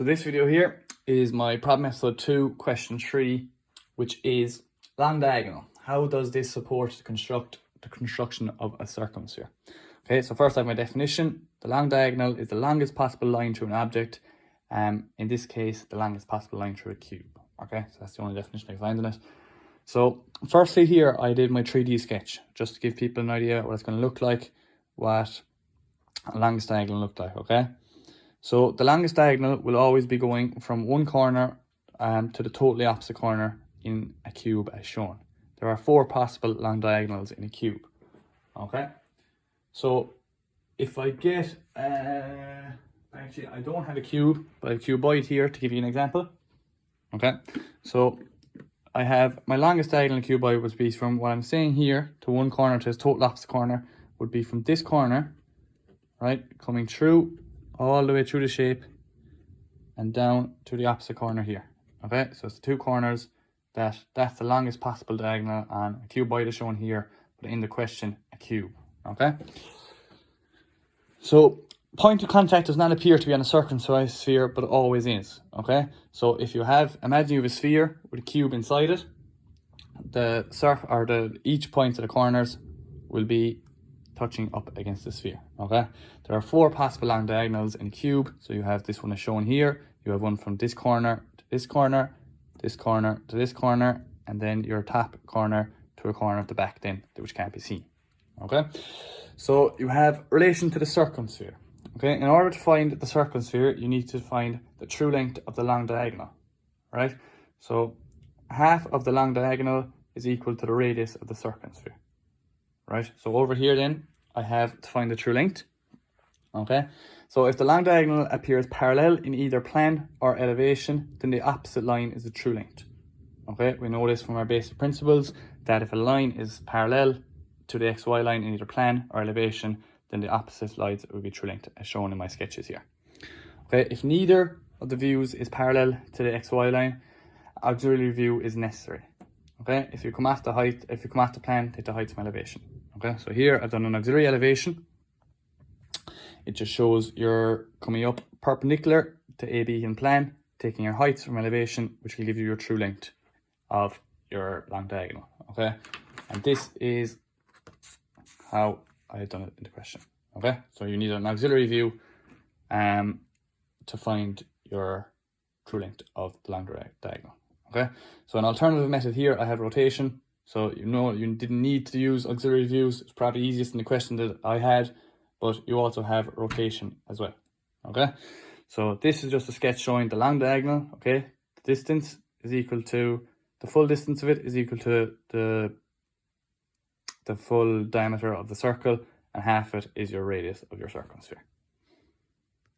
So this video here is my problem episode 2, question 3, which is long diagonal. How does this support the construction of a circumsphere? Okay, so first I have my definition. The long diagonal is the longest possible line through an object. In this case, the longest possible line through a cube. Okay, so that's the only definition I can find in it. So firstly here, I did my 3D sketch, just to give people an idea what it's going to look like, what a longest diagonal looked like, okay? So the longest diagonal will always be going from one corner to the totally opposite corner in a cube as shown. There are 4 possible long diagonals in a cube, okay? So if I get, actually I don't have a cube, but I have a cuboid here to give you an example, okay? So I have my longest diagonal cuboid would be from what I'm saying here to one corner to its total opposite corner, would be from this corner, right, coming through all the way through the shape and down to the opposite corner here. Okay, so it's the 2 corners that's the longest possible diagonal on a cuboid is shown here, but in the question a cube. Okay, so point of contact does not appear to be on a circumscribed sphere, but it always is. Okay, so if you have, imagine you have a sphere with a cube inside it, each point of the corners will be touching up against the sphere. Okay, there are 4 possible long diagonals in a cube. So you have this one is shown here, you have one from this corner to this corner, this corner to this corner, and then your top corner to a corner at the back then, which can't be seen. Okay, so you have relation to the circumsphere. Okay, in order to find the circumsphere, you need to find the true length of the long diagonal, right? So half of the long diagonal is equal to the radius of the circumsphere, right? So over here then, I have to find the true length. Okay, so if the long diagonal appears parallel in either plane or elevation, then the opposite line is the true length. Okay, we know this from our basic principles, that if a line is parallel to the XY line in either plane or elevation, then the opposite lines will be true length, as shown in my sketches here. Okay, if neither of the views is parallel to the XY line, auxiliary view is necessary. Okay, if you come off the height, if you come off the plane, take the height from elevation. Okay, so here I've done an auxiliary elevation. It just shows you're coming up perpendicular to AB in plane, taking your heights from elevation, which will give you your true length of your long diagonal. Okay, and this is how I've done it in the question. Okay, so you need an auxiliary view to find your true length of the long diagonal. Okay, so an alternative method here, I had rotation. So you know you didn't need to use auxiliary views. It's probably easiest in the question that I had, but you also have rotation as well. Okay, so this is just a sketch showing the long diagonal. Okay, the distance is equal to, the full distance of it is equal to the full diameter of the circle, and half it is your radius of your circumsphere.